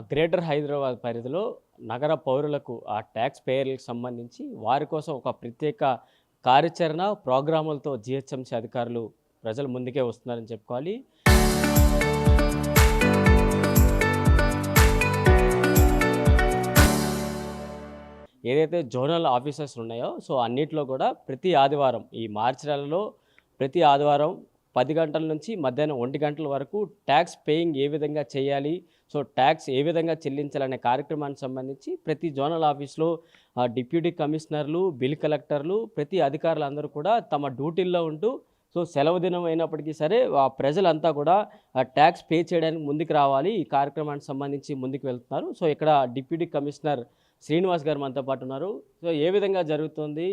Greater Hyderabad పరిధిలో నగర పౌరులకు ఆ ట్యాక్స్ పేయర్లకు సంబంధించి వారి కోసం ఒక ప్రత్యేక కార్యాచరణ ప్రోగ్రాములతో జిహెచ్ఎంసీ అధికారులు ప్రజల ముందుకే వస్తున్నారని చెప్పుకోవాలి. ఏదైతే జోనల్ ఆఫీసర్స్ ఉన్నాయో అన్నిట్లో కూడా ప్రతి ఆదివారం ఈ మార్చి నెలలో ప్రతి ఆదివారం 10 గంటల నుంచి మధ్యాహ్నం 1 గంటల వరకు ట్యాక్స్ పేయింగ్ ఏ విధంగా చేయాలి, ట్యాక్స్ ఏ విధంగా చెల్లించాలనే కార్యక్రమానికి సంబంధించి ప్రతి జోనల్ ఆఫీస్లో డిప్యూటీ కమిషనర్లు, బిల్ కలెక్టర్లు, ప్రతి అధికారులందరూ కూడా తమ డ్యూటీల్లో ఉంటూ సెలవు దినం అయినప్పటికీ సరే ఆ ప్రజలంతా కూడా ట్యాక్స్ పే చేయడానికి ముందుకు రావాలి. ఈ కార్యక్రమానికి సంబంధించి ముందుకు వెళ్తున్నారు. ఇక్కడ డిప్యూటీ కమిషనర్ శ్రీనివాస్ గారు మనతో పాటు ఉన్నారు. ఏ విధంగా జరుగుతుంది,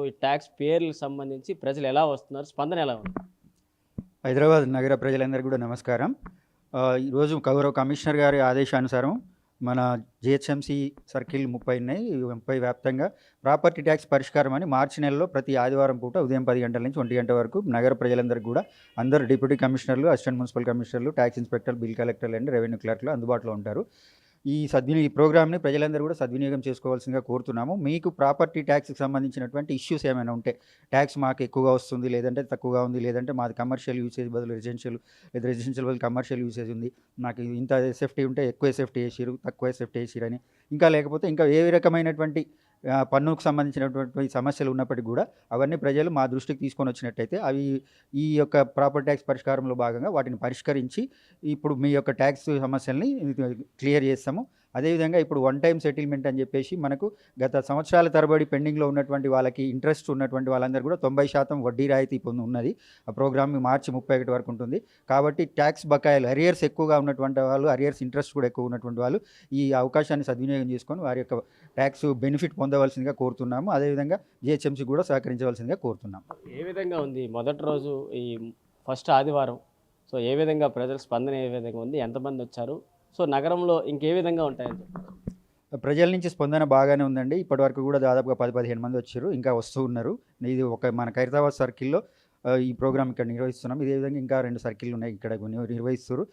ఈ ట్యాక్స్ పేర్లకు సంబంధించి ప్రజలు ఎలా వస్తున్నారు, స్పందన ఎలా ఉంది? హైదరాబాద్ నగర ప్రజలందరికీ కూడా నమస్కారం. ఈరోజు గౌరవ కమిషనర్ గారి ఆదేశానుసారం మన జిహెచ్ఎంసీ సర్కిల్ 30 వ్యాప్తంగా ప్రాపర్టీ ట్యాక్స్ పరిష్కారం అని మార్చి నెలలో ప్రతి ఆదివారం పూట ఉదయం 10 గంటల నుంచి 1 గంట వరకు నగర ప్రజలందరికీ కూడా అందరు డిప్యూటీ కమిషనర్లు, అసిస్టెంట్ మున్సిపల్ కమిషనర్లు, ట్యాక్స్ ఇన్స్పెక్టర్లు, బిల్ కలెక్టర్లు అండ్ రెవెన్యూ క్లర్క్లు అందుబాటులో ఉంటారు. ఈ ప్రోగ్రామ్ని ప్రజలందరూ కూడా సద్వినియోగం చేసుకోవాల్సిందిగా కోరుతున్నాము. మీకు ప్రాపర్టీ ట్యాక్స్కి సంబంధించినటువంటి ఇష్యూస్ ఏమైనా ఉంటే, ట్యాక్స్ మాకు ఎక్కువగా వస్తుంది, లేదంటే తక్కువగా ఉంది, లేదంటే మాది కమర్షియల్ యూసేజ్ బదులు రెసిడెన్షియల్, లేదా రెసిడెన్షియల్ బదులు కమర్షియల్ యూసేజ్ ఉంది, నాకు ఇంత ఎస్ఎఫ్టీ ఉంటే ఎక్కువ ఎస్ఎఫ్టీ వేసిరు, తక్కువ ఎస్ఎఫ్టీ వేసిరని, ఇంకా లేకపోతే ఇంకా ఏ రకమైనటువంటి పన్నుకు సంబంధించినటువంటి సమస్యలు ఉన్నప్పటికీ కూడా అవన్నీ ప్రజలు మా దృష్టికి తీసుకొని వచ్చినట్టయితే అవి ఈ యొక్క ప్రాపర్టీ ట్యాక్స్ పరిష్కారంలో భాగంగా వాటిని పరిష్కరించి ఇప్పుడు మీ యొక్క ట్యాక్స్ సమస్యల్ని క్లియర్ చేస్తాము. అదేవిధంగా ఇప్పుడు వన్ టైం సెటిల్మెంట్ అని చెప్పేసి మనకు గత సంవత్సరాల తరబడి పెండింగ్లో ఉన్నటువంటి వాళ్ళకి ఇంట్రెస్ట్ ఉన్నటువంటి వాళ్ళందరూ కూడా 90% వడ్డీ రాయితీ పొంది ఉన్నది. ఆ ప్రోగ్రామ్ మార్చి 31 వరకు ఉంటుంది. కాబట్టి ట్యాక్స్ బకాయిలు అరియర్స్ ఎక్కువగా ఉన్నటువంటి వాళ్ళు, అరియర్స్ ఇంట్రెస్ట్ కూడా ఎక్కువ ఉన్నటువంటి వాళ్ళు ఈ అవకాశాన్ని సద్వినియోగం చేసుకొని వారి యొక్క ట్యాక్స్ బెనిఫిట్ పొందవలసిందిగా కోరుతున్నాము. అదేవిధంగా జిహెచ్ఎంసీ కూడా సహకరించవలసిందిగా కోరుతున్నాం. ఏ విధంగా ఉంది మొదటి రోజు ఈ ఫస్ట్ ఆదివారం? ఏ విధంగా ప్రజల స్పందన ఏ విధంగా ఉంది, ఎంతమంది వచ్చారు, నగరంలో ఇంకే విధంగా ఉంటాయని ప్రజల నుంచి స్పందన బాగానే ఉందండి. ఇప్పటివరకు కూడా దాదాపుగా 10-15 మంది వచ్చారు, ఇంకా వస్తూ ఉన్నారు. ఇది మన ఖైరతాబాద్ సర్కిల్లో ఈ ప్రోగ్రామ్ ఇక్కడ నిర్వహిస్తున్నాం. ఇదే విధంగా ఇంకా 2 సర్కిళ్ళు ఉన్నాయి, ఇక్కడ నిర్వహిస్తారు.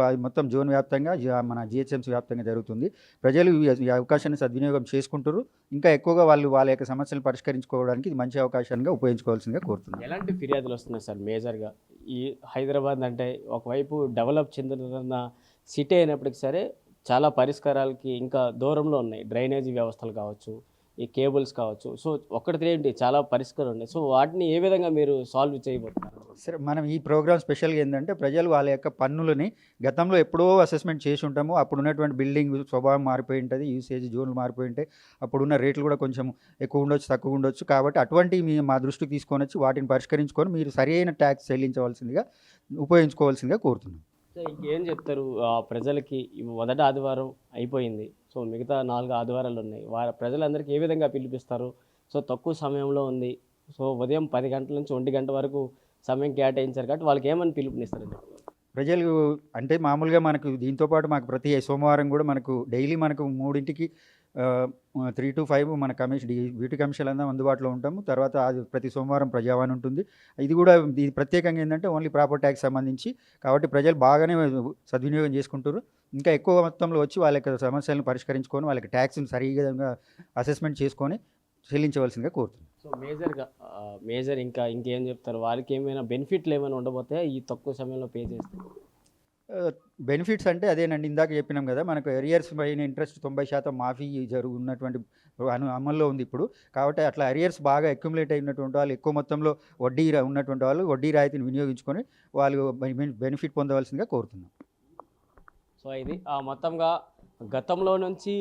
అది మొత్తం జోన్ వ్యాప్తంగా మన జిహెచ్ఎంసీ వ్యాప్తంగా జరుగుతుంది. ప్రజలు ఈ అవకాశాన్ని సద్వినియోగం చేసుకుంటారు. ఇంకా ఎక్కువగా వాళ్ళ యొక్క సమస్యలు పరిష్కరించుకోవడానికి ఇది మంచి అవకాశంగా ఉపయోగించుకోవాల్సిందిగా కోరుతున్నాం. ఎలాంటి ఫిర్యాదులు వస్తున్నాయి సార్? మేజర్గా ఈ హైదరాబాద్ అంటే ఒకవైపు డెవలప్ చెందుతున్న సిటీ అయినప్పటికీ సరే చాలా పరిష్కారాలకి ఇంకా దూరంలో ఉన్నాయి. డ్రైనేజీ వ్యవస్థలు కావచ్చు, ఈ కేబుల్స్ కావచ్చు, ఒక్కటి తెలియండి చాలా పరిష్కారం ఉన్నాయి. వాటిని ఏ విధంగా మీరు సాల్వ్ చేయబోతున్నారు? సరే, మనం ఈ ప్రోగ్రామ్ స్పెషల్గా ఏంటంటే ప్రజలు వాళ్ళ యొక్క పన్నులని గతంలో ఎప్పుడో అసెస్మెంట్ చేసి ఉంటాము. అప్పుడు ఉన్నటువంటి బిల్డింగ్ స్వభావం మారిపోయి ఉంటుంది, యూసేజ్ జోన్లు మారిపోయి ఉంటాయి, అప్పుడున్న రేట్లు కూడా కొంచెం ఎక్కువ ఉండొచ్చు, తక్కువ ఉండొచ్చు. కాబట్టి అటువంటివి మా దృష్టికి తీసుకొని వచ్చి వాటిని పరిష్కరించుకొని మీరు సరైన ట్యాక్స్ చెల్లించవలసిందిగా ఉపయోగించుకోవాల్సిందిగా కోరుతున్నాం. ఇంకేం చెప్తారు ప్రజలకి? మొదటి ఆదివారం అయిపోయింది, మిగతా 4 ఆదివారాలు ఉన్నాయి. ప్రజలందరికీ ఏ విధంగా పిలిపిస్తారు? తక్కువ సమయంలో ఉంది, ఉదయం 10 గంటల నుంచి 1 గంట వరకు సమయం కేటాయించారు కాబట్టి వాళ్ళకి ఏమని పిలుపునిస్తారండి? ప్రజలు అంటే మామూలుగా మనకు దీంతోపాటు మాకు ప్రతి సోమవారం కూడా మనకు డైలీ మనకు 3ంటికి 3 to 5 మన బ్యూటీ కమిషన్ అంతా అందుబాటులో ఉంటాము. తర్వాత అది ప్రతి సోమవారం ప్రజావాణి ఉంటుంది. ఇది ప్రత్యేకంగా ఏంటంటే ఓన్లీ ప్రాపర్టీ ట్యాక్స్ సంబంధించి, కాబట్టి ప్రజలు బాగానే సద్వినియోగం చేసుకుంటారు. ఇంకా ఎక్కువ మొత్తంలో వచ్చి వాళ్ళ యొక్క సమస్యలను పరిష్కరించుకొని వాళ్ళకి ట్యాక్స్ని సరిగ్గా అసెస్మెంట్ చేసుకొని చెల్లించవలసిందిగా కోరుతున్నాం. మేజర్ ఇంకా ఇంకేం చెప్తారు? వారికి ఏమైనా బెనిఫిట్లు ఏమైనా ఉండబోతాయి ఈ తక్కువ సమయంలో పే చేస్తే? బెనిఫిట్స్ అంటే అదేనండి, ఇందాక చెప్పినాం కదా, మనకు అరియర్స్ పైన ఇంట్రెస్ట్ 90% మాఫీ ఉన్నటువంటి అమల్లో ఉంది ఇప్పుడు. కాబట్టి అట్లా అరియర్స్ బాగా అక్యుములేట్ అయినటువంటి వాళ్ళు, ఎక్కువ మొత్తంలో వడ్డీ ఉన్నటువంటి వాళ్ళు వడ్డీ రాయితీని వినియోగించుకొని వాళ్ళు బెనిఫిట్ పొందవలసిందిగా కోరుతున్నాం. ఇది మొత్తంగా గతంలో నుంచి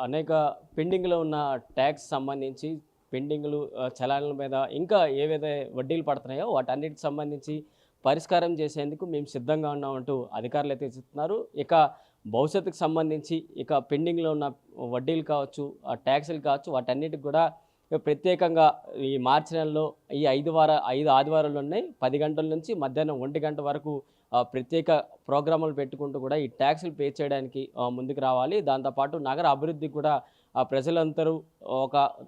అనేక పెండింగ్లో ఉన్న ట్యాక్స్ సంబంధించి పెండింగ్లు, చలాన్ల మీద ఇంకా ఏవైతే వడ్డీలు పడుతున్నాయో వాటన్నిటికి సంబంధించి పరిష్కారం చేసేందుకు మేము సిద్ధంగా ఉన్నామంటూ అధికారులు అయితే చెప్తున్నారు. ఇక భవిష్యత్తుకు సంబంధించి ఇక పెండింగ్లో ఉన్న వడ్డీలు కావచ్చు, ట్యాక్సులు కావచ్చు, వాటన్నిటికి కూడా ప్రత్యేకంగా ఈ మార్చి నెలలో ఈ 5 ఆదివారాలు ఉన్నాయి. 10 గంటల నుంచి మధ్యాహ్నం 1 గంట వరకు ప్రత్యేక ప్రోగ్రాములు పెట్టుకుంటూ కూడా ఈ ట్యాక్సులు పే చేయడానికి ముందుకు రావాలి. దాంతోపాటు నగర అభివృద్ధికి కూడా ప్రజలందరూ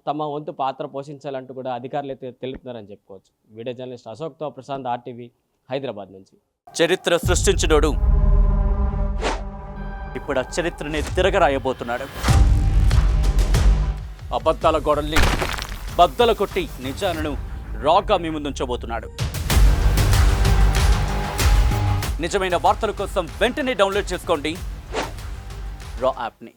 తమ వంతు పాత్ర పోషించాలంటూ కూడా అధికారులు అయితే తెలుపుతున్నారని చెప్పుకోవచ్చు. వీడియో జర్నలిస్ట్ అశోక్తో ప్రశాంత్, RTV, హైదరాబాద్ నుంచి. చరిత్ర సృష్టించినోడు ఇప్పుడు ఆ చరిత్రని తిరగరాయబోతున్నాడు. అబద్ధాల గోడల్ని బద్దలు కొట్టి నిజాలను రాగా మీ ముందుంచబోతున్నాడు. నిజమైన వార్తల కోసం వెంటనే డౌన్లోడ్ చేసుకోండి రా యాప్ని.